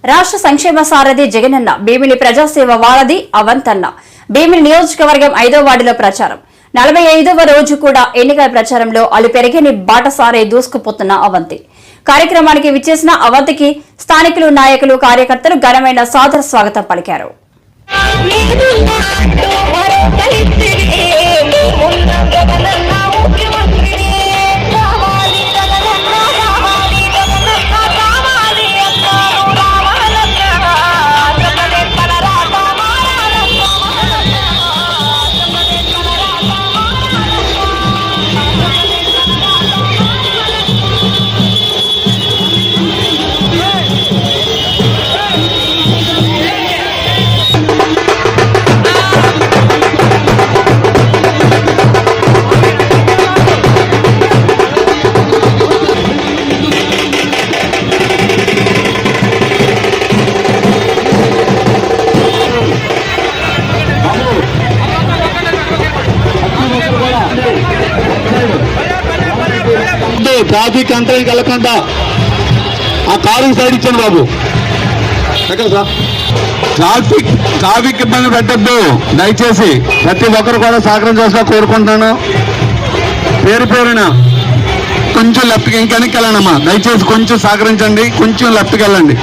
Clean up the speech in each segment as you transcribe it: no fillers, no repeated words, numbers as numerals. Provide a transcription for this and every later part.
రాష్ట్ర సంక్షేమ సారథి జగనన్న భీమిలి ప్రజాసేవ వారధి అవంతన్న భీమిలి నియోజకవర్గం 5వ వార్డులో ప్రచారం 45వ రోజు కూడా ఎన్నికల ప్రచారంలో అలు పెరిగిన బాటసారే దూసుకుపోతున్న అవంతి కార్యక్రమానికి విచ్చేసిన అవంతికి స్థానికులు నాయకులు కార్యకర్తలు ఘనమైన సాదర స్వాగతం పలికారు. ట్రాఫిక్ అంతరం కలగకుండా ఆ కారు సైడ్ ఇచ్చాను బాబు. ట్రాఫిక్ ఇబ్బంది పెట్టద్దు దయచేసి. ప్రతి ఒక్కరు కూడా సహకారం చేస్తా కోరుకుంటున్నాను. పేరున కొంచెం లెఫ్ట్కి ఇంకెనక్కి వెళ్ళండమ్మా. దయచేసి కొంచెం సహకరించండి, కొంచెం లెఫ్ట్కి వెళ్ళండి.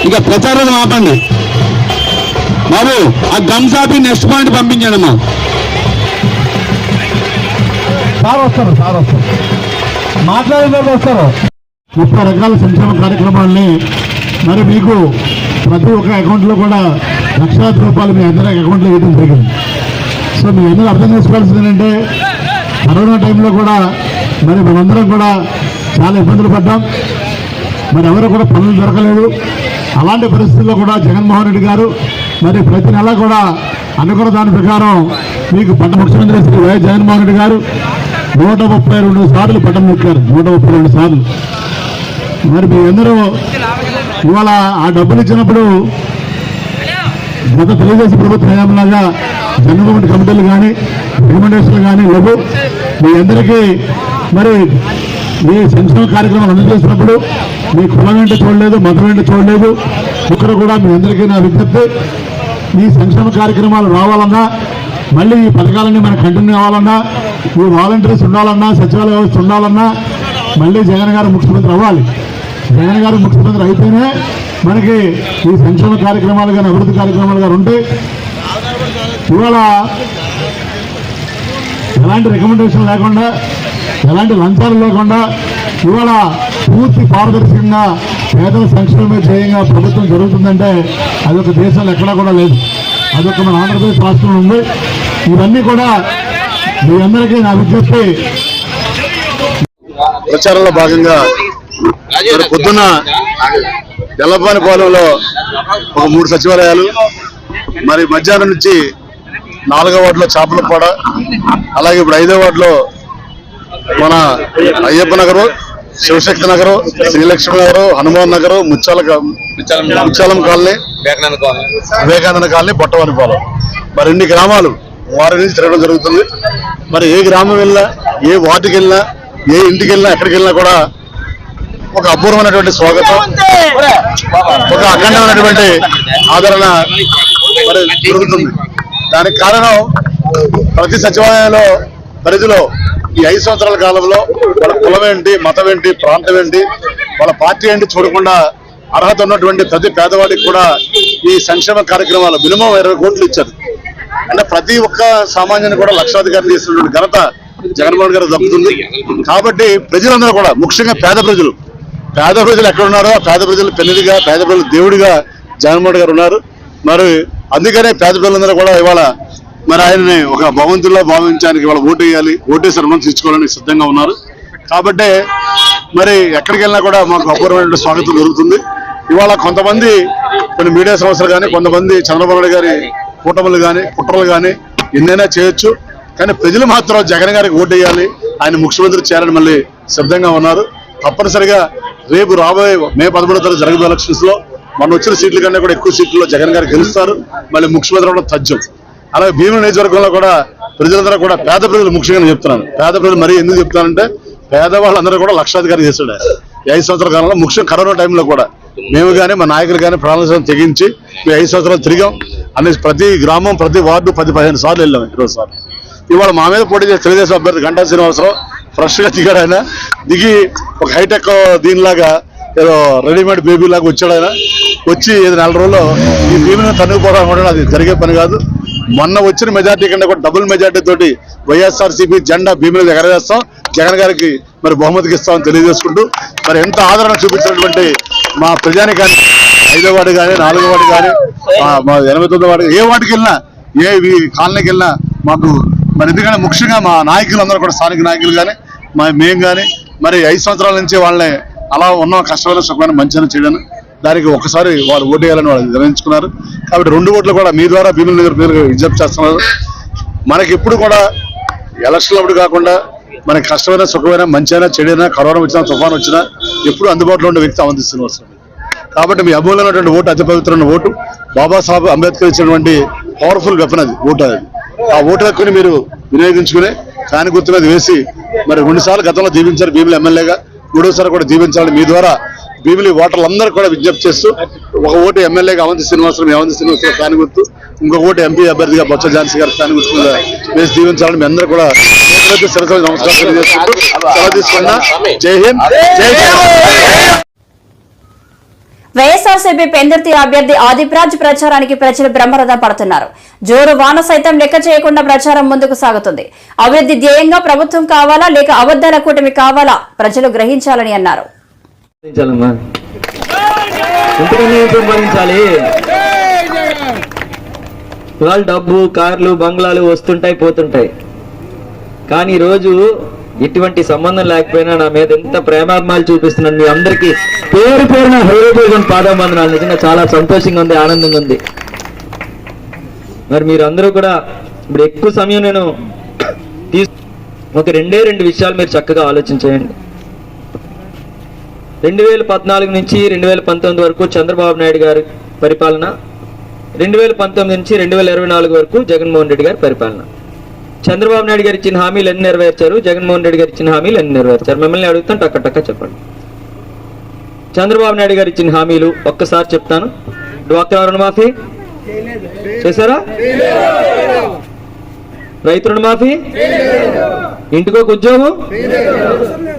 ఇక ప్రచారం ఆపండి బాబు. ఆ గమ్స్ ఆపి నెక్స్ట్ పాయింట్ పంపించండి అమ్మా. సార్ వస్తారు మాట్లాడేందుకు వస్తారు. 30 రకాల సంక్షేమ కార్యక్రమాలని మరి మీకు ప్రతి ఒక్క అకౌంట్లో కూడా లక్షలాది రూపాయలు మీ అందరి అకౌంట్లో వేయడం జరిగింది. సో మీ అందరూ అర్థం చేసుకోవాల్సింది ఏంటంటే కరోనా టైంలో కూడా మరి మనందరం కూడా చాలా ఇబ్బందులు పడ్డాం. మరి ఎవరు కూడా పనులు దొరకలేదు. అలాంటి పరిస్థితుల్లో కూడా జగన్మోహన్ రెడ్డి గారు మరి ప్రతి నెల కూడా అనుకున్న దాని ప్రకారం మీకు ముఖ్యమంత్రి శ్రీ వైఎస్ జగన్మోహన్ రెడ్డి గారు 132 సార్లు పట్టం నొక్కారు. 132 సార్లు. మరి మీ అందరూ ఇవాళ ఆ డబ్బులు ఇచ్చినప్పుడు గత తెలుగుదేశం ప్రభుత్వ హయాంలాగా జన్మభూమి కమిటీలు కానీ రికమెండేషన్లు కానీ లేవు. మీ అందరికీ మరి మీ సంక్షేమ కార్యక్రమాలు అందజేసినప్పుడు మీ కులం ఏంటో చూడలేదు, మతం ఏంటో చూడలేదు. ఇక్కడ కూడా మీ అందరికీ నా విజ్ఞప్తి, ఈ సంక్షేమ కార్యక్రమాలు రావాలన్నా మళ్ళీ ఈ పథకాలన్నీ మనకు కంటిన్యూ అవ్వాలన్నా ఈ వాలంటీర్స్ ఉండాలన్నా సచివాలయ వ్యవస్థ ఉండాలన్నా మళ్ళీ జగన్ గారు ముఖ్యమంత్రి అవ్వాలి. జగన్ గారు ముఖ్యమంత్రి అయితేనే మనకి ఈ సంక్షేమ కార్యక్రమాలు కానీ అభివృద్ధి కార్యక్రమాలు కానీ ఉంటాయి. ఇవాళ ఎలాంటి రికమెండేషన్ లేకుండా ఎలాంటి లంచాలు లేకుండా ఇవాళ పూర్తి పారదర్శకంగా పేదల సంక్షేమ ధ్యేయంగా ప్రభుత్వం జరుగుతుందంటే అదొక దేశంలో ఎక్కడా కూడా లేదు. అదొక మన ఆంధ్రప్రదేశ్ రాష్ట్రంలో ఉంది. ఇవన్నీ కూడా మీ అందరికీ నా విజ్ఞప్తి. ప్రచారంలో భాగంగా పొద్దున్న ఎల్లపాలెంలో ఒక 3 సచివాలయాలు, మరి మధ్యాహ్నం నుంచి 4వ వార్డులో చాపలపాడ, అలాగే ఇప్పుడు 5వ వార్డులో మన అయ్యప్ప నగరు, శివశక్తి నగరు, శ్రీలక్ష్మి నగరు, హనుమాన్ నగరు, ముచ్చాలం కాలనీ, వివేకానంద కాలనీ, పొట్టవారిపాలెం, మరి 2 గ్రామాలు వారి నుంచి తిరగడం జరుగుతుంది. మరి ఏ గ్రామం వెళ్ళినా, ఏ వార్డుకి వెళ్ళినా, ఏ ఇంటికి వెళ్ళినా, ఎక్కడికి వెళ్ళినా కూడా ఒక అపూర్వమైనటువంటి స్వాగతం, ఒక అఖండమైనటువంటి ఆదరణ మరి జరుగుతుంది. దానికి కారణం ప్రతి సచివాలయంలో పరిధిలో ఈ 5 సంవత్సరాల కాలంలో వాళ్ళ కులం ఏంటి, మతం ఏంటి, ప్రాంతం ఏంటి, వాళ్ళ పార్టీ ఏంటి చూడకుండా అర్హత ఉన్నటువంటి ప్రతి పేదవాడికి కూడా ఈ సంక్షేమ కార్యక్రమాలు మినిమం 20 కోట్లు ఇచ్చారు. అంటే ప్రతి ఒక్క సామాన్యుని కూడా లక్షాధికారం చేసినటువంటి ఘనత జగన్మోహన్ గారు దక్కుతుంది. కాబట్టి ప్రజలందరూ కూడా ముఖ్యంగా పేద ప్రజలు ఎక్కడ ఉన్నారో పేద ప్రజలు పెన్నిదిగా, పేద ప్రజలు దేవుడిగా జగన్మోహన్ గారు ఉన్నారు. మరి అందుకనే పేద ప్రజలందరూ కూడా ఇవాళ మరి ఆయనని ఒక భగవంతుల్లో భావించడానికి ఇవాళ ఓటు వేయాలి, ఓటేసి రుణం తీర్చుకోవాలని సిద్ధంగా ఉన్నారు. కాబట్టి మరి ఎక్కడికి వెళ్ళినా కూడా మాకు అపూర్వమైన స్వాగతం జరుగుతుంది. ఇవాళ కొంతమంది కొన్ని మీడియా సంస్థలు కానీ, కొంతమంది చంద్రబాబు నాయుడు గారి కూటములు కానీ, కుట్రలు కానీ ఎన్నైనా చేయొచ్చు. కానీ ప్రజలు మాత్రం జగన్ గారికి ఓటు వేయాలి, ఆయన ముఖ్యమంత్రి చేయాలని మళ్ళీ సిద్ధంగా ఉన్నారు. తప్పనిసరిగా రేపు రాబోయే మే 13వ తారీఖు జరగబోయే ఎలక్షన్స్ లో మన వచ్చిన సీట్ల కన్నా కూడా ఎక్కువ సీట్లలో జగన్ గారు గెలుస్తారు. మళ్ళీ ముఖ్యమంత్రి అవడం తథ్యం. అలాగే భీమిలి నియోజకవర్గంలో కూడా ప్రజలందరూ కూడా పేద ప్రజలు ముఖ్యంగా చెప్తున్నాను. పేద ప్రజలు మరీ ఎందుకు చెప్తానంటే పేదవాళ్ళందరూ కూడా లక్షాధికారి చేశాడు ఈ 5 సంవత్సరాల కాలంలో. ముఖ్యంగా కరోనా టైంలో కూడా మేము కానీ మా నాయకులు కానీ ప్రాణాలను తెగించి ఈ 5 సంవత్సరాలు తిరిగాం. అన్ని ప్రతి గ్రామం ప్రతి వార్డు 10-15 సార్లు వెళ్ళాం. 20 సార్లు. ఇవాళ మా మీద పోటీ చేసే తెలుగుదేశం అభ్యర్థి గంటా శ్రీనివాసరావు ఫ్రెష్గా దిగాడు. ఆయన దిగి ఒక హైటెక్ దీనిలాగా ఏదో రెడీమేడ్ బేబీ లాగా వచ్చాడు. ఆయన వచ్చి 4 రోజుల్లో ఈ భీమిని తన్నుకుపోవడం కూడా అది జరిగే పని కాదు. మొన్న వచ్చిన మెజార్టీ కంటే కూడా డబుల్ మెజార్టీ తోటి వైఎస్ఆర్సీపీ జెండా భీమిని ఎగరవేస్తాం. జగన్ గారికి మరి బహుమతికి ఇస్తామని తెలియజేసుకుంటూ మరి ఎంత ఆదరణ చూపించినటువంటి మా ప్రజానికాన్ని 5వ వార్డు కానీ 4వ వార్డు కానీ మా 89వ వార్డు ఏ వార్డుకి వెళ్ళినా ఏ కాలనీకి వెళ్ళినా మాకు మరి ఎందుకంటే ముఖ్యంగా మా నాయకులు అందరూ కూడా స్థానిక నాయకులు కానీ మేము కానీ మరి 5 సంవత్సరాల నుంచి వాళ్ళని అలా ఉన్న కష్టమైన సుఖమైన మంచిగా చేయడం దానికి ఒకసారి వారు ఓటు వేయాలని వాళ్ళు నిర్ణయించుకున్నారు. కాబట్టి 2 ఓట్లు కూడా మీ ద్వారా భీముల మీరు విజ్ఞప్తి చేస్తున్నారు. మనకి ఎప్పుడు కూడా ఎలక్షన్లు అప్పుడు కాకుండా మనకి కష్టమైన సుఖమైన మంచైనా చెడైనా కరోనా వచ్చినా తుఫాను వచ్చినా ఎప్పుడు అందుబాటులో ఉండే వ్యక్తి అవంతి శ్రీనివాసరావు. కాబట్టి మీ అమూల్యమైనటువంటి ఓటు అతి పవిత్రమైన ఓటు బాబాసాహెబ్ అంబేద్కర్ ఇచ్చినటువంటి పవర్ఫుల్ వెపన్ అది ఓటు. అది ఆ ఓటు హక్కుని మీరు వినియోగించుకుని ఫ్యాన్ గుర్తు మీద వేసి మరి 2 సార్లు గతంలో దీవించారు భీమిలి ఎమ్మెల్యేగా, 3వసారి కూడా దీవించాలని మీ ద్వారా భీమిలి ఓటర్లందరూ కూడా విజ్ఞప్తి చేస్తూ ఒక ఓటు ఎమ్మెల్యేగా అవంతి శ్రీనివాసరావు ఫ్యాన్ గుర్తు, ఇంకొక ఓటు ఎంపీ అభ్యర్థిగా బొత్స ఝాన్సీ గారు ఫ్యాన్ గుర్తు మీద వేసి దీవించాలని మీ అందరూ కూడా సరస్వతి నమస్కారం తెలియజేసుకుంటూ సెలవు తీసుకున్నా. జై హింద్, జై హింద్. వైఎస్ఆర్సీపీ పెందుర్తి అభ్యర్థి ఆదిప్రాజ్ ప్రచారానికి ప్రజలు బ్రహ్మరథం పడుతున్నారు. జోరు వాన సైతం లెక్క చేయకుండా ప్రచారం ముందుకు సాగుతుంది. అభివృద్ధి ధ్యేయంగా ప్రభుత్వం కావాలా లేక అబద్దాల కూటమి కావాలా ప్రజలు గ్రహించాలని అన్నారు. డబ్బు కార్లు బంగ్లాలు వస్తుంటాయి పోతుంటాయి, కానీ ఈరోజు ఎటువంటి సంబంధం లేకపోయినా నా మీద ఎంత ప్రేమాభిమానాలు చూపిస్తున్నాను. మీ అందరికీ పేరు పేరున హృదయపూర్వక పాదవందనాలు. నిజంగా చాలా సంతోషంగా ఉంది, ఆనందంగా ఉంది. మరి మీరు అందరూ కూడా ఇప్పుడు ఎక్కువ సమయం నేను ఒక 2 విషయాలు మీరు చక్కగా ఆలోచించేయండి. 2014 నుంచి 2019 వరకు చంద్రబాబు నాయుడు గారి పరిపాలన, 2019 నుంచి 2024 వరకు జగన్మోహన్ రెడ్డి గారి పరిపాలన. చంద్రబాబు నాయుడు గారు ఇచ్చిన హామీలు ఎన్ని నెరవేర్చారు, జగన్మోహన్ రెడ్డి గారు ఇచ్చిన హామీలు ఎన్ని నెరవేర్చారు? మిమ్మల్ని అడుగుతాను, టక్క చెప్పండి. చంద్రబాబు నాయుడు గారు ఇచ్చిన హామీలు ఒక్కసారి చెప్తాను. డ్వాక్రా రుణమాఫీ చేశారా? రైతు రుణమాఫీ, ఇంటికొక ఉద్యోగం,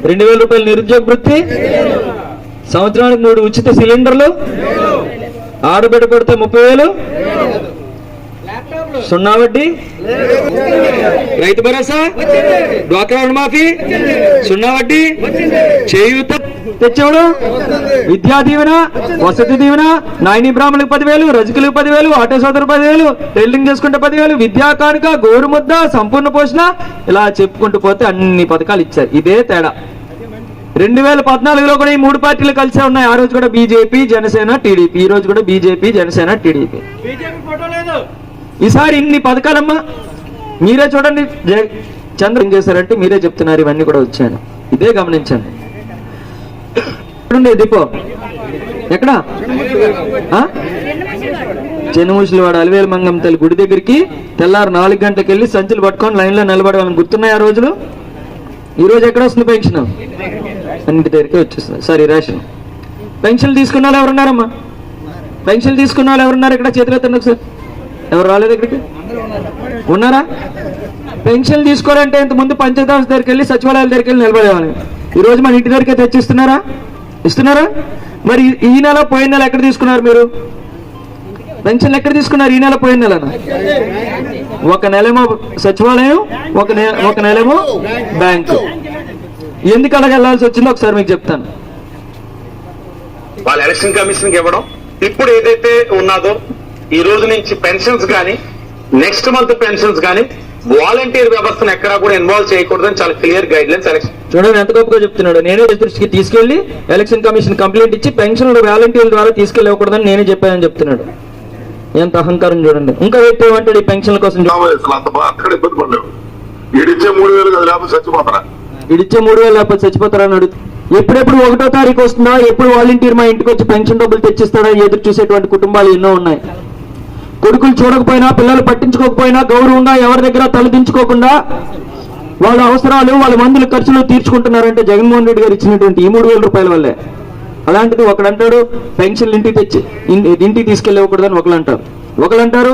2000 రూపాయలు నిరుద్యోగ వృత్తి, సంవత్సరానికి 3 ఉచిత సిలిండర్లు, ఆడబిడ్డ కొడితే 30,000, 0 వడ్డీ, రైతు భరోసా, డ్వాక్రా రుణమాఫీ, 0 వడ్డీ, చేయూత తెచ్చేవాడు, విద్యా దీవెన, వసతి దీవెన, నాయని బ్రాహ్మణులకు 10,000, రజకులకు 10,000, ఆటో సోదరు 10,000, టైలరింగ్ చేసుకుంటే 10,000, విద్యా కానుక, గోరుముద్ద, సంపూర్ణ పోషణ, ఇలా చెప్పుకుంటూ పోతే అన్ని పథకాలు ఇచ్చారు. ఇదే తేడా. 2014లో కూడా ఈ 3 పార్టీలు కలిసే ఉన్నాయి. ఆ రోజు కూడా బీజేపీ, జనసేన, టీడీపీ. ఈ రోజు కూడా బీజేపీ, జనసేన, టీడీపీ. ఈసారి ఇన్ని పథకాలమ్మా మీరే చూడండి. చంద్ర ఏం చేశారంటే మీరే చెప్తున్నారు, ఇవన్నీ కూడా వచ్చాను. ఇదే గమనించండి. డిపో ఎక్కడ? చెన్నమూసిలవాడ అలివేలు మంగం తల్లి గుడి దగ్గరికి తెల్లారు 4 గంటలకు వెళ్ళి సంచులు పట్టుకొని లైన్లో నిలబడేవాళ్ళని గుర్తున్నాయి ఆ రోజులు. ఈ రోజు ఎక్కడ వస్తుంది పెన్షన్? అన్నింటి దగ్గరికి వచ్చేస్తుంది. Sorry, ration. పెన్షన్లు తీసుకున్న వాళ్ళు ఎవరున్నారమ్మా? పెన్షన్లు తీసుకున్న వాళ్ళు ఎవరున్నారు ఇక్కడ? చేతులు ఎత్తండి ఒకసారి. ఎవరు రాలేదు ఇక్కడికి? ఉన్నారా? పెన్షన్లు తీసుకోవాలంటే ఇంతకుముందు పంచాయతీ ఆఫీస్ దగ్గరికి వెళ్ళి సచివాలయాల దగ్గరికి వెళ్ళి నిలబడేవాళ్ళని. ఈ రోజు మన ఇంటి దగ్గరికి తెచ్చిస్తున్నారా? ఇస్తున్నారా? మరి ఈ నెల పోయిన నెల ఎక్కడ తీసుకున్నారు మీరు? పెన్షన్లు ఎక్కడ తీసుకున్నారు? ఈ నెల పోయిన నెలనా? ఒక నెలేమో సచివాలయం, ఒక నెలేమో బ్యాంకు. ఎందుకు అలాగ వెళ్ళాల్సి వచ్చిందో ఒకసారి మీకు చెప్తాను. వాళ్ళ ఎలక్షన్ కమిషన్ కి ఇవ్వడం, ఇప్పుడు ఏదైతే ఉన్నదో ఈ రోజు నుంచి పెన్షన్స్ కానీ నెక్స్ట్ మంత్ పెన్షన్స్ కానీ వాలంటీర్ వ్యవస్థను ఎక్కడా కూడా ఇన్వాల్వ్ చేయకూడదని చాలా క్లియర్ గైడ్ లైన్స్ ఎలక్షన్. చూడండి ఎంత గొప్పగా చెప్తున్నాడు. నేనే దృష్టికి తీసుకెళ్లి ఎలక్షన్ కమిషన్ కంప్లైంట్ ఇచ్చి పెన్షన్లు వాలంటీర్ల ద్వారా తీసుకెళ్ళకూడదని నేనే చెప్పానని చెప్తున్నాడు. ఎంత అహంకారం చూడండి. ఇంకా వ్యక్తి ఏమంటాడు ఈ పెన్షన్ల కోసం? ఇడిచ్చే 3,000 లేకపోతే చచ్చిపోతారా అని అడుగు. ఎప్పుడెప్పుడు 1వ తారీఖు వస్తుందా, ఎప్పుడు వాలంటీర్ మా ఇంటికి వచ్చి పెన్షన్ డబ్బులు తెచ్చిస్తాడా ఎదురు చూసేటువంటి కుటుంబాలు ఎన్నో ఉన్నాయి. కొడుకులు చూడకపోయినా, పిల్లలు పట్టించుకోకపోయినా, గౌరవంగా ఎవరి దగ్గర తలదించుకోకుండా వాళ్ళ అవసరాలు వాళ్ళ మందుల ఖర్చులు తీర్చుకుంటున్నారంటే జగన్మోహన్ రెడ్డి గారు ఇచ్చినటువంటి ఈ 3,000 రూపాయల వల్లే. అలాంటిది ఒకడంటాడు పెన్షన్లు ఇంటికి తీసుకెళ్ళి ఇవ్వకూడదని ఒకళ్ళంటారు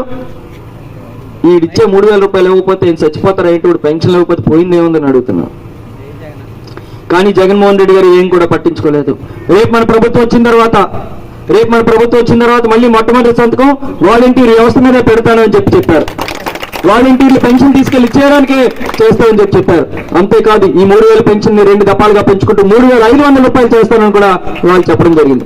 ఈడిచ్చే 3,000 రూపాయలు ఇవ్వకపోతే ఏం చచ్చిపోతారా ఏంటి, ఇప్పుడు పెన్షన్ ఇవ్వకపోతే పోయిందేముందని అడుగుతున్నాం. కానీ జగన్మోహన్ రెడ్డి గారు ఏం కూడా పట్టించుకోలేదు. రేపు మన ప్రభుత్వం వచ్చిన తర్వాత మళ్ళీ మొట్టమొదటి సంతకం వాలంటీర్ వ్యవస్థ మీద పెడతానని చెప్పారు. వాలంటీర్లు పెన్షన్ తీసుకెళ్లి ఇచ్చేయడానికి చేస్తామని చెప్పారు. అంతేకాదు ఈ 3,000 పెన్షన్ ని 2 దఫాలుగా పెంచుకుంటూ 3,500 రూపాయలు చేస్తానని కూడా వాళ్ళు చెప్పడం జరిగింది.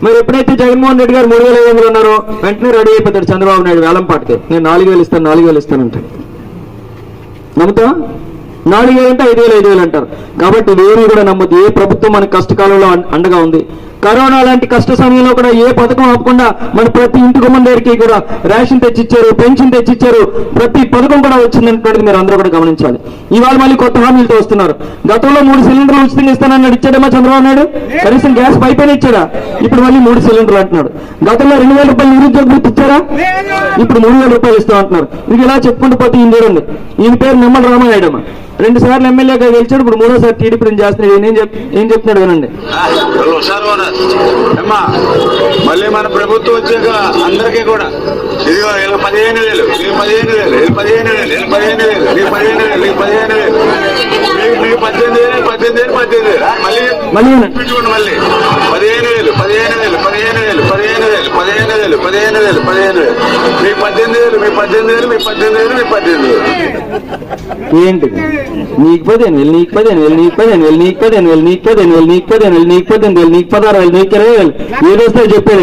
మరి ఎప్పుడైతే జగన్మోహన్ రెడ్డి గారు 3,500 ఉన్నారో వెంటనే రెడీ అయిపోతాడు చంద్రబాబు నాయుడు వేలంపాటికి, నేను 4,000 ఇస్తానంటే నమ్ముతా? 4,000 అంటే 5,000 అంటారు. కాబట్టి వేరు కూడా నమ్మదు. ఏ ప్రభుత్వం మన కష్టకాలంలో అండగా ఉంది. కరోనా లాంటి కష్ట సమయంలో కూడా ఏ పథకం ఆపకుండా మన ప్రతి ఇంటి గుమ్మం దగ్గరికి కూడా రేషన్ తెచ్చిచ్చారు, పెన్షన్ తెచ్చిచ్చారు, ప్రతి పథకం కూడా వచ్చిందనేది మీరు అందరూ కూడా గమనించాలి. ఇవాళ మళ్ళీ కొత్త హామీలతో వస్తున్నారు. గతంలో 3 సిలిండర్లు ఉచితంగా ఇస్తానన్నాడు, ఇచ్చాడేమో చంద్రబాబు నాయుడు? కనీసం గ్యాస్ పైపైన ఇచ్చాడా? ఇప్పుడు మళ్ళీ 3 సిలిండర్లు అంటున్నాడు. గతంలో 2,000 రూపాయలు నిరుద్యోగ వృత్తి ఇచ్చారా? ఇప్పుడు 3,000 రూపాయలు ఇస్తాం అంటున్నారు. ఇది ఇలా చెప్పుకుంటూ పోతే ఈయన చూడండి, ఈయన పేరు నిమ్మల రామానాయుడు. 2 సార్లు ఎమ్మెల్యేగా గెలిచాడు, ఇప్పుడు 3వ సారి టీడీపీ చేస్తున్నాడు. ఏం చెప్తున్నాడు వినండి. మళ్ళీ మన ప్రభుత్వం వచ్చాక అందరికీ కూడా ఇదిగో 15,000 15,000 15,000 15,000 15,000 18,000 మళ్ళీ 15,000 15,000 15,000 15,000 15,000 15,000 15,000 మీకు 18,000 మీ 18,000 మీ 18,000 మీ 18,000 ఏంటిది? నీకు 15,000 నీకు 15,000 నీకు 15,000 నీకు 15,000 నీకు 15,000 నీకు 15,000 నీకు 18,000 నీకు 16,000 నీకు 20,000 ఏదొస్తే చెప్పాడు.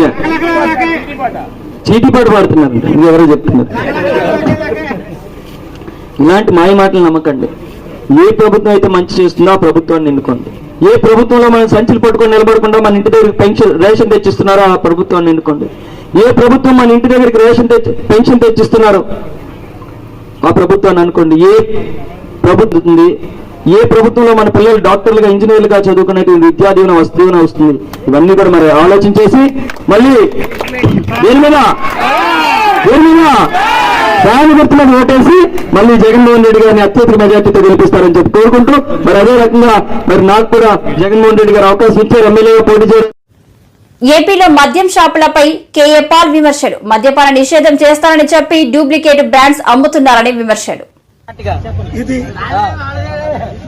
చీటిపాటు పడుతున్నారు, ఎవరో చెప్తున్నారు. ఇలాంటి మాయ మాటలు నమ్మకండి. ఏ ప్రభుత్వం అయితే మంచి చేస్తుందో ఆ ప్రభుత్వాన్ని ఎన్నుకోండి. ఏ ప్రభుత్వంలో మనం సంచులు పట్టుకొని నిలబడకుండా మన ఇంటి దగ్గరికి రేషన్ తెచ్చిస్తున్నారో ఆ ప్రభుత్వాన్ని ఎన్నుకోండి. ఏ ప్రభుత్వం మన ఇంటి దగ్గరికి పెన్షన్ తెచ్చిస్తున్నారో ఆ ప్రభుత్వాన్ని అనుకోండి. ఏ ప్రభుత్వంలో మన పిల్లలు డాక్టర్లుగా ఇంజనీర్లుగా చదువుకునేటువంటి విద్యాదీవన వస్తువున వస్తుంది. ఇవన్నీ కూడా మరి ఆలోచించేసి మళ్ళీ దేని మీద ఫ్యాన్ గుర్తున్న ఓటేసి మళ్ళీ జగన్మోహన్ రెడ్డి గారిని అత్యధిక మెజార్టీతో గెలిపిస్తారని చెప్పి కోరుకుంటూ మరి అదే రకంగా మరి నాకు కూడా జగన్మోహన్ రెడ్డి గారు అవకాశం ఇచ్చారు ఎమ్మెల్యేగా పోటీ చేయడం. ఏపీలో మద్యం షాపులపై కేఏ పాల్ విమర్శలు. మద్యపాన నిషేధం చేస్తారని చెప్పి డూప్లికేట్ బ్రాండ్స్ అమ్ముతున్నారని విమర్శలు. ఇది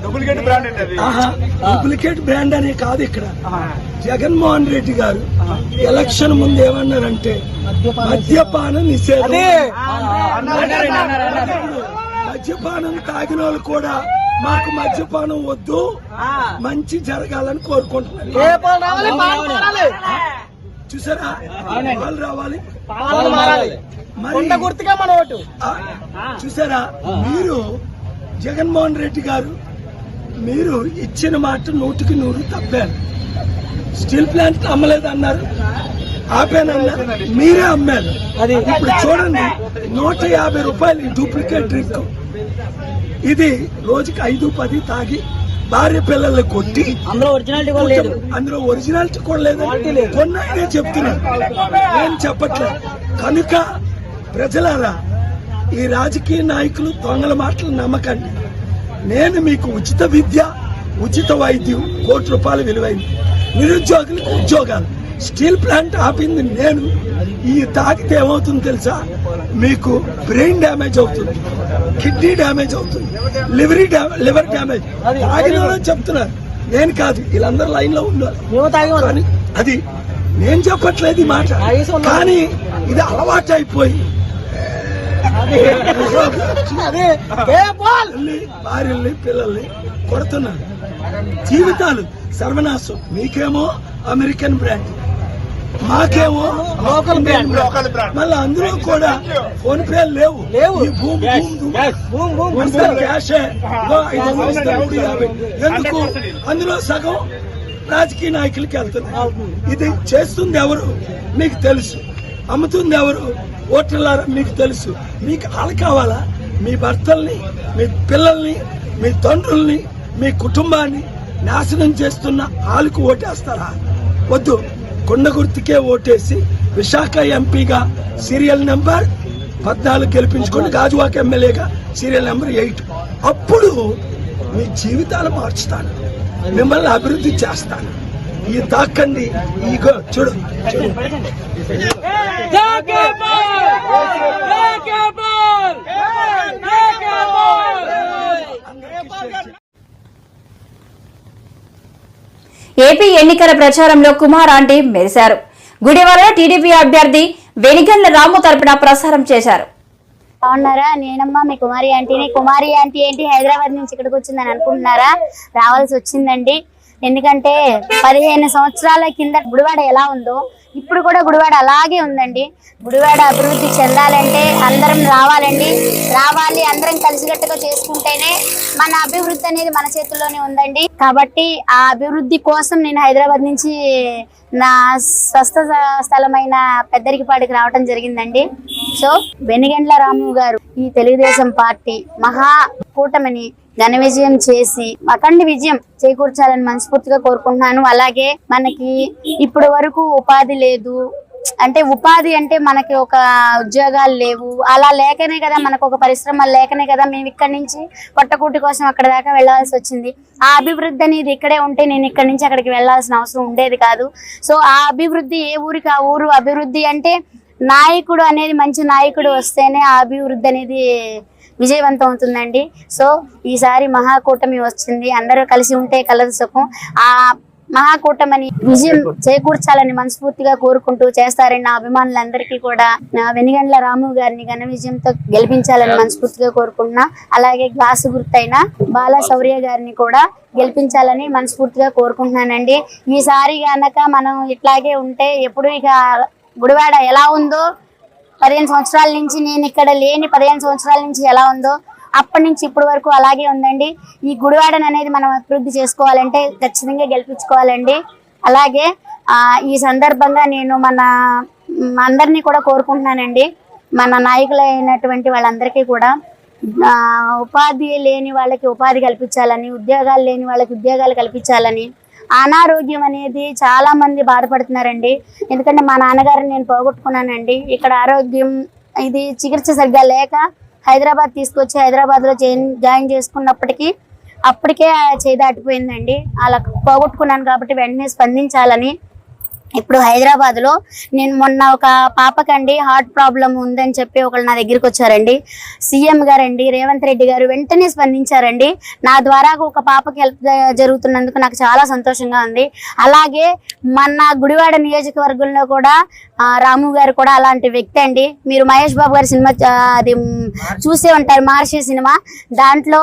డూప్లికేట్ బ్రాండ్ అనే కాదు. ఇక్కడ జగన్మోహన్ రెడ్డి గారు ఎలక్షన్ ముందు ఏమన్నారంటే మద్యపానం నిషేధం. మద్యపానం తాగిన వాళ్ళు కూడా మాకు మద్యపానం వద్దు, మంచి జరగాలని కోరుకుంటున్నారు. చూసారా? వాళ్ళు రావాలి, చూసారా? మీరు జగన్మోహన్ రెడ్డి గారు మీరు ఇచ్చిన మాట 100కి 100 తప్పారు. స్టీల్ ప్లాంట్ అమ్మలేదన్నారు, ఆపానన్నారు, మీరే అమ్మారు. ఇప్పుడు చూడండి 150 రూపాయలు డూప్లికేట్ డ్రింక్. ఇది రోజుకి 5-10 తాగి భార్య పిల్లల్ని కొట్టి అందులో ఒరిజినాలిటీ కూడా లేదని కొన్నాయనే చెప్తున్నాను, నేను చెప్పట్లేదు. కనుక ప్రజలారా, ఈ రాజకీయ నాయకులు దొంగల మాటలు నమ్మకండి. నేను మీకు ఉచిత విద్య, ఉచిత వైద్యం, ₹1,00,00,000 విలువైంది, నిరుద్యోగులకు ఉద్యోగాలు, స్టీల్ ప్లాంట్ ఆపింది నేను. ఈ తాగితే ఏమవుతుంది తెలుసా? మీకు బ్రెయిన్ డ్యామేజ్ అవుతుంది, కిడ్నీ డ్యామేజ్ అవుతుంది, లివర్ డ్యామేజ్. తాగిన వాళ్ళని చెప్తున్నారు, నేను కాదు. వీళ్ళందరూ లైన్ లో ఉన్నారు. అది నేను చెప్పట్లేదు ఈ మాట, కానీ ఇది అలవాటు అయిపోయి భార్యల్ని పిల్లల్ని కొడుతున్నారు. జీవితాలు సర్వనాశం. మీకేమో అమెరికన్ బ్రాండ్, మాకేమో లోకల్ బ్రాండ్. మళ్ళీ అందులో కూడా ఫోన్ పే లేవు. ఈ క్యాష్ ఎందుకు? అందులో సగం రాజకీయ నాయకులకి వెళ్తున్నారు. ఇది చేస్తుంది ఎవరు మీకు తెలుసు, అమ్ముతుంది ఎవరు ఓటర్లారా మీకు తెలుసు. మీకు వాళ్ళు కావాలా? మీ భర్తల్ని, మీ పిల్లల్ని, మీ తండ్రుల్ని, మీ కుటుంబాన్ని నాశనం చేస్తున్న వాళ్ళకు ఓటేస్తారా? వద్దు. కొండ గుర్తుకే ఓటేసి విశాఖ ఎంపీగా సీరియల్ నెంబర్ 14 గెలిపించుకోండి. గాజువాక ఎమ్మెల్యేగా సీరియల్ నెంబర్ 8. అప్పుడు మీ జీవితాలు మార్చుతాను, మిమ్మల్ని అభివృద్ధి చేస్తాను. ఈ తాకండి ఈగో చూడు ఏపీ ఎన్నికల ప్రచారంలో కుమార్ ఆంటీ మెరిశారు. గుడివాడలో టీడీపీ అభ్యర్థి వెనిగండ్ల రాము తరపున ప్రచారం చేశారు. బాగున్నారా? నేనమ్మా మీ కుమారి ఆంటీని. కుమారి ఆంటీ ఏంటి హైదరాబాద్ నుంచి ఇక్కడికి వచ్చిందని అనుకుంటున్నారా? రావాల్సి వచ్చిందండి. ఎందుకంటే 15 సంవత్సరాల కింద గుడివాడ ఎలా ఉందో ఇప్పుడు కూడా గుడివాడ అలాగే ఉందండి. గుడివాడ అభివృద్ధి చెందాలంటే అందరం రావాలండి. అందరం కలిసికట్టుగా చేసుకుంటేనే మన అభివృద్ధి అనేది మన చేతుల్లోనే ఉందండి. కాబట్టి ఆ అభివృద్ధి కోసం నేను హైదరాబాద్ నుంచి నా స్వస్థ స్థలమైన పెద్దరికిపాడికి రావడం జరిగిందండి. సో వెనిగండ్ల రాము గారు ఈ తెలుగుదేశం పార్టీ మహా కూటమిని ఘన విజయం చేసి అఖండ విజయం చేకూర్చాలని మనస్ఫూర్తిగా కోరుకుంటున్నాను. అలాగే మనకి ఇప్పటి వరకు ఉపాధి లేదు, అంటే ఉపాధి అంటే మనకి ఒక ఉద్యోగాలు లేవు, అలా లేకనే కదా మనకు ఒక పరిశ్రమలు లేకనే కదా మేము ఇక్కడి నుంచి పొట్టకూటి కోసం అక్కడ దాకా వెళ్లాల్సి వచ్చింది. ఆ అభివృద్ధి అనేది ఇక్కడే ఉంటే నేను ఇక్కడి నుంచి అక్కడికి వెళ్లాల్సిన అవసరం ఉండేది కాదు. సో ఆ అభివృద్ధి ఏ ఊరికి ఆ ఊరు అభివృద్ధి అంటే నాయకుడు అనేది మంచి నాయకుడు వస్తేనే ఆ అభివృద్ధి అనేది విజయవంతం అవుతుందండి. సో ఈసారి మహాకూటమి వచ్చింది, అందరూ కలిసి ఉంటే కలదు సుఖం. ఆ మహాకూటమిని విజయం చేకూర్చాలని మనస్ఫూర్తిగా కోరుకుంటూ చేస్తారని నా అభిమానులందరికీ కూడా నా వెనిగండ్ల రాము గారిని ఘన విజయంతో గెలిపించాలని మనస్ఫూర్తిగా కోరుకుంటున్నా. అలాగే గ్లాసు గుర్తైన బాల శౌర్య గారిని కూడా గెలిపించాలని మనస్ఫూర్తిగా కోరుకుంటున్నానండి. ఈసారి గనక మనం ఇట్లాగే ఉంటే ఎప్పుడు ఇక గుడివాడ ఎలా ఉందో 15 సంవత్సరాల నుంచి నేను ఇక్కడ లేని 15 సంవత్సరాల నుంచి ఎలా ఉందో అప్పటి నుంచి ఇప్పటి వరకు అలాగే ఉందండి. ఈ గుడివాడను అనేది మనం అభివృద్ధి చేసుకోవాలంటే ఖచ్చితంగా గెలిపించుకోవాలండి. అలాగే ఈ సందర్భంగా నేను మన అందరినీ కూడా కోరుకుంటున్నానండి, మన నాయకులైనటువంటి వాళ్ళందరికీ కూడా ఉపాధి లేని వాళ్ళకి ఉపాధి కల్పించాలని, ఉద్యోగాలు లేని వాళ్ళకి ఉద్యోగాలు కల్పించాలని. అనారోగ్యం అనేది చాలా మంది బాధపడుతున్నారండి. ఎందుకంటే మా నాన్నగారిని నేను పోగొట్టుకున్నానండి. ఇక్కడ ఆరోగ్యం ఇది చికిత్స సరిగ్గా లేక హైదరాబాద్ తీసుకొచ్చి హైదరాబాద్లో జాయిన్ చేసుకున్నప్పటికీ అప్పటికే చేయి దాటిపోయిందండి. అలా పోగొట్టుకున్నాను కాబట్టి వెంటనే స్పందించాలని ఇప్పుడు హైదరాబాద్లో నేను మొన్న ఒక పాపకండి హార్ట్ ప్రాబ్లం ఉందని చెప్పి ఒకళ్ళు నా దగ్గరికి వచ్చారండి. సీఎం గారండి రేవంత్ రెడ్డి గారు వెంటనే స్పందించారండి. నా ద్వారా ఒక పాపకి హెల్ప్ జరుగుతున్నందుకు నాకు చాలా సంతోషంగా ఉంది. అలాగే మన గుడివాడ నియోజకవర్గంలో కూడా రాము గారు కూడా అలాంటి వ్యక్తి అండి. మీరు మహేష్ బాబు గారి సినిమా అది చూసే ఉంటారు, మహర్షి సినిమా. దాంట్లో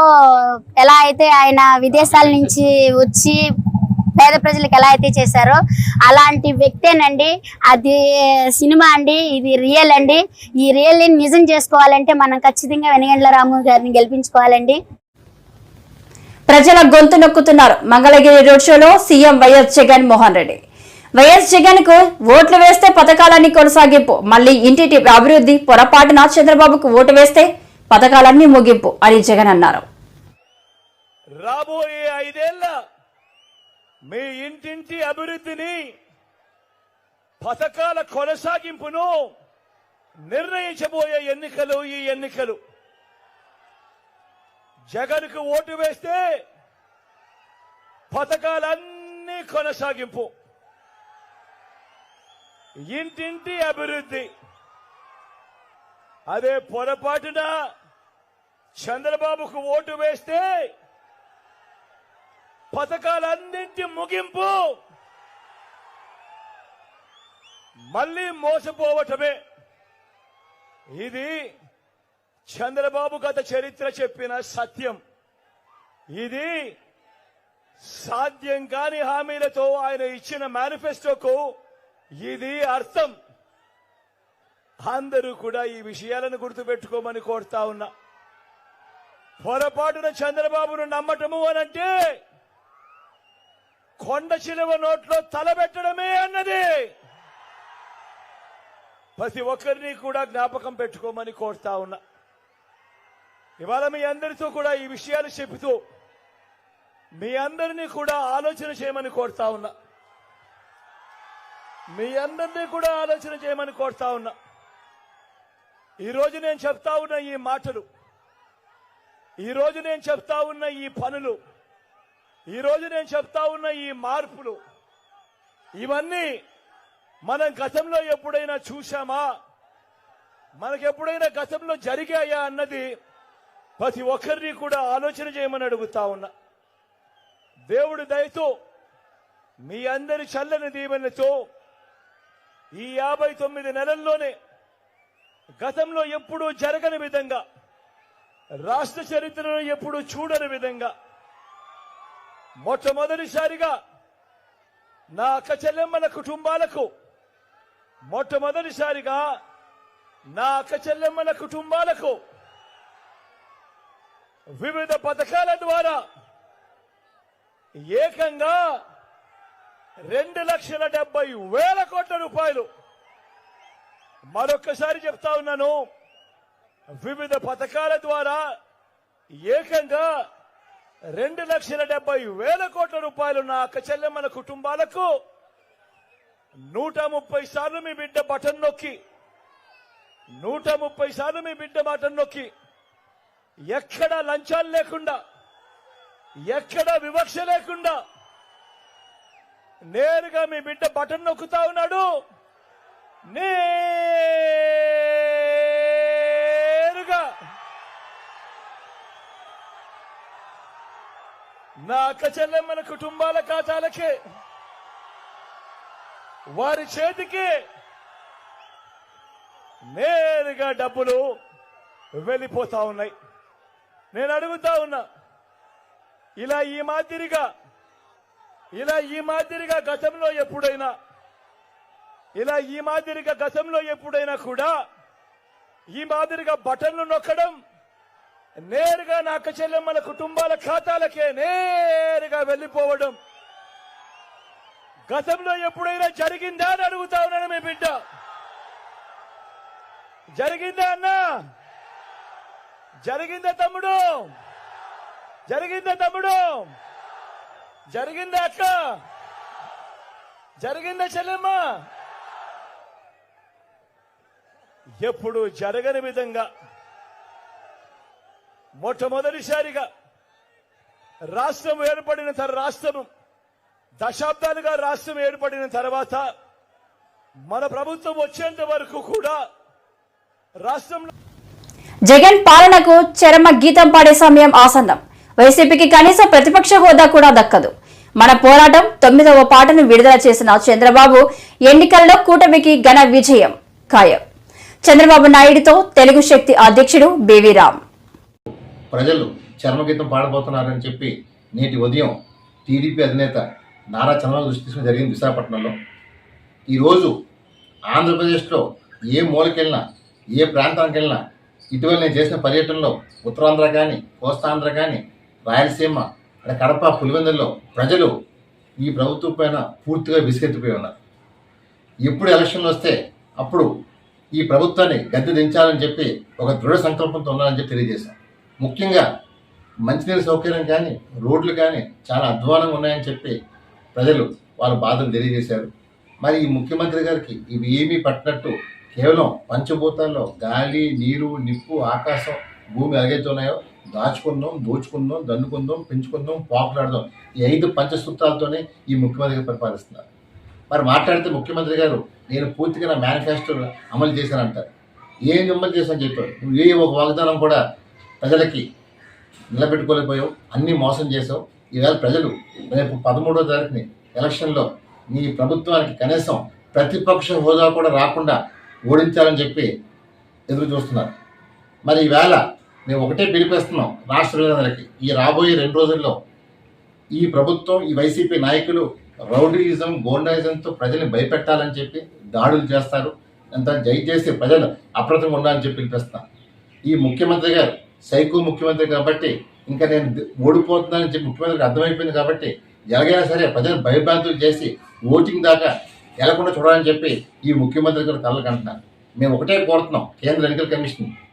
ఎలా అయితే ఆయన విదేశాల నుంచి వచ్చి పేద ప్రజలకు ఎలా అయితే చేశారో అలాంటి వ్యక్తేనండి. అది సినిమా అండి, ఇది రియల్ అండి. ఈ రియల్ ని నిజం చేసుకోవాలంటే మనం ఖచ్చితంగా వెనిగండ్ల రాము గారిని గెలిపించుకోవాలండి. ప్రజల గొంతు నొక్కుతున్నారు మంగళగిరి రోడ్ షోలో CM YS Jagan Mohan Reddy. YS Jagan కు ఓట్లు వేస్తే పథకాలన్నీ కొనసాగింపు, మళ్లీ ఇంటింటి అభివృద్ధి, పొరపాటున చంద్రబాబుకు ఓటు వేస్తే పథకాలన్నీ ముగింపు అని జగన్ అన్నారు. రాబోయే 5 ఏళ్ల మీ ఇంటింటి అభివృద్ధిని, పథకాల కొనసాగింపును నిర్ణయించబోయే ఎన్నికలు ఈ ఎన్నికలు. జగన్కు ఓటు వేస్తే పథకాలన్నీ కొనసాగింపు, ఇంటింటి అభివృద్ధి. అదే పొరపాటున చంద్రబాబుకు ఓటు వేస్తే పథకాలన్నింటి ముగింపు, మళ్లీ మోసపోవటమే. ఇది చంద్రబాబు గత చరిత్ర చెప్పిన సత్యం. ఇది సాధ్యం కాని హామీలతో ఆయన ఇచ్చిన మేనిఫెస్టోకు ఇది అర్థం. అందరూ కూడా ఈ విషయాలను గుర్తుపెట్టుకోమని కోరుతా ఉన్నా. పొరపాటున చంద్రబాబును నమ్మటము అనంటే కొండ చిలువ నోట్లో తలబెట్టడమే అన్నది ప్రతి ఒక్కరిని కూడా జ్ఞాపకం పెట్టుకోమని కోరుతా ఉన్నా. ఇవాళ మీ అందరితో కూడా ఈ విషయాలు చెబుతూ మీ అందరినీ కూడా ఆలోచన చేయమని కోరుతా ఉన్నా. మీ అందరినీ కూడా ఆలోచన చేయమని కోరుతా ఉన్నా. ఈరోజు నేను చెప్తా ఉన్న ఈ మాటలు, ఈరోజు నేను చెప్తా ఉన్న ఈ పనులు, ఈరోజు నేను చెప్తా ఉన్న ఈ మార్పులు, ఇవన్నీ మనం గతంలో ఎప్పుడైనా చూశామా, మనకెప్పుడైనా గతంలో జరిగాయా అన్నది ప్రతి ఒక్కరిని కూడా ఆలోచన చేయమని అడుగుతా ఉన్నా. దేవుడి దయతో మీ అందరి చల్లని దీవెనతో ఈ 59 నెలల్లోనే గతంలో ఎప్పుడూ జరగని విధంగా, రాష్ట్ర చరిత్రలో ఎప్పుడూ చూడని విధంగా మొట్టమొదటిసారిగా నా అక్క చెల్లెమ్మల కుటుంబాలకు, మొట్టమొదటిసారిగా నా అక్క చెల్లెమ్మల కుటుంబాలకు వివిధ పథకాల ద్వారా ఏకంగా 2,70,000 కోట్ల రూపాయలు, మరొక్కసారి చెప్తా ఉన్నాను, వివిధ పథకాల ద్వారా ఏకంగా 2,70,000 కోట్ల రూపాయలు నా అక్క చెల్లెమ్మల కుటుంబాలకు 130 సార్లు మీ బిడ్డ బటన్ నొక్కి, 130 సార్లు మీ బిడ్డ బటన్ నొక్కి, ఎక్కడ లంచాలు లేకుండా, ఎక్కడ వివక్ష లేకుండా నేరుగా మీ బిడ్డ బటన్ నొక్కుతా ఉన్నాడు. నేరుగా నా అక్క చెల్లెమ్మల కుటుంబాల ఖాతాలకే, వారి చేతికి నేరుగా డబ్బులు వెళ్ళిపోతా ఉన్నాయి. నేను అడుగుతా ఉన్నా, ఇలా ఈ మాదిరిగా గతంలో ఎప్పుడైనా కూడా ఈ మాదిరిగా బటన్లు నొక్కడం, నేరుగా నా అక్క చెల్లెమ్మల కుటుంబాల ఖాతాలకే నేరుగా వెళ్ళిపోవడం గతంలో ఎప్పుడైనా జరిగిందా అని అడుగుతా ఉన్నాను. మీ బిడ్డ జరిగిందా అన్నా? జరిగిందా తమ్ముడు? జరిగిందా తమ్ముడు? జరిగిందా అక్క? జరిగిందా చెల్లెమ్మ? ఎప్పుడు జరగని విధంగా మొట్టమొదటిసారిగా దశాబ్దాలుగా రాష్ట్రం ఏర్పడిన తర్వాత మన ప్రభుత్వం వచ్చేంత వరకు కూడా రాష్ట్రంలో జగన్ పాలనకు చరమ గీతం పాడే సమయం ఆసన్నం. వైసీపీకి కనీస ప్రతిపక్ష హోదా కూడా దక్కదు. మన పోరాటం 9వ పాటను విడుదల చేసిన చంద్రబాబు ఎన్నికల్లో కూటమికి ఘన విజయం ఖాయం. చంద్రబాబు నాయుడుతో తెలుగు శక్తి అధ్యక్షుడు బీవీ రామ్. ప్రజలు చర్మగీతం పాడబోతున్నారని చెప్పి నేటి ఉదయం టీడీపీ అధినేత నారా చంద్రబాబు దృష్టి తీసుకుని జరిగింది విశాఖపట్నంలో. ఈరోజు ఆంధ్రప్రదేశ్లో ఏ మూలకెళ్ళినా, ఏ ప్రాంతానికి వెళ్ళినా, ఇటీవల నేను చేసిన పర్యటనలో ఉత్తరాంధ్ర కానీ, కోస్తాంధ్ర కానీ, రాయలసీమ, కడప, పులివెందుల్లో ప్రజలు ఈ ప్రభుత్వం పైన పూర్తిగా విసిగెత్తిపోయి ఉన్నారు. ఎప్పుడు ఎలక్షన్లు వస్తే అప్పుడు ఈ ప్రభుత్వాన్ని గద్దె దించాలని చెప్పి ఒక దృఢ సంకల్పంతో ఉన్నారని చెప్పి తెలియజేశాం. ముఖ్యంగా మంచినీరు సౌకర్యం కానీ, రోడ్లు కానీ చాలా అధ్వానంగా ఉన్నాయని చెప్పి ప్రజలు వాళ్ళ బాధలు తెలియజేశారు. మరి ఈ ముఖ్యమంత్రి గారికి ఇవి ఏమీ పట్టినట్టు కేవలం పంచభూతాల్లో గాలి, నీరు, నిప్పు, ఆకాశం, భూమి ఎలాగైతే ఉన్నాయో దాచుకుందాం, దోచుకుందాం, దన్నుకుందాం, పెంచుకుందాం, పాకులాడదాం, ఈ 5 పంచసూత్రాలతోనే ఈ ముఖ్యమంత్రి గారు పరిపాలిస్తున్నారు. మరి మాట్లాడితే ముఖ్యమంత్రి గారు నేను పూర్తిగా నా మేనిఫెస్టో అమలు చేశానంటారు. ఏం అమలు చేశానని చెప్పారు? నువ్వు ఒక వాగ్దానం కూడా ప్రజలకి నిలబెట్టుకోలేకపోయావు, అన్నీ మోసం చేసావు. ఈవేళ ప్రజలు రేపు 13వ తారీఖుని ఎలక్షన్లో నీ ప్రభుత్వానికి కనీసం ప్రతిపక్ష హోదా కూడా రాకుండా ఓడించాలని చెప్పి ఎదురు చూస్తున్నారు. మరి ఈవేళ మేము ఒకటే పిలిపిస్తున్నాం రాష్ట్ర ప్రజలందరికీ, ఈ రాబోయే 2 రోజుల్లో ఈ ప్రభుత్వం, ఈ వైసీపీ నాయకులు రౌడీయిజం, గోండాయిజంతో ప్రజల్ని భయపెట్టాలని చెప్పి దాడులు చేస్తారు. అంత దయచేసి ప్రజలు అప్రమత్తంగా ఉండాలని చెప్పి పిలిపిస్తున్నాం. ఈ ముఖ్యమంత్రి గారు సైకో ముఖ్యమంత్రి కాబట్టి, ఇంకా నేను ఓడిపోతున్నానని చెప్పి ముఖ్యమంత్రికి అర్థమైపోయింది కాబట్టి ఎలాగైనా సరే ప్రజలు భయభ్రాంతులు చేసి ఓటింగ్ దాకా వెళ్లకుండా చూడాలని చెప్పి ఈ ముఖ్యమంత్రి గారు కళ్ళకంటున్నారు. మేము ఒకటే కోరుతున్నాం కేంద్ర ఎన్నికల కమిషన్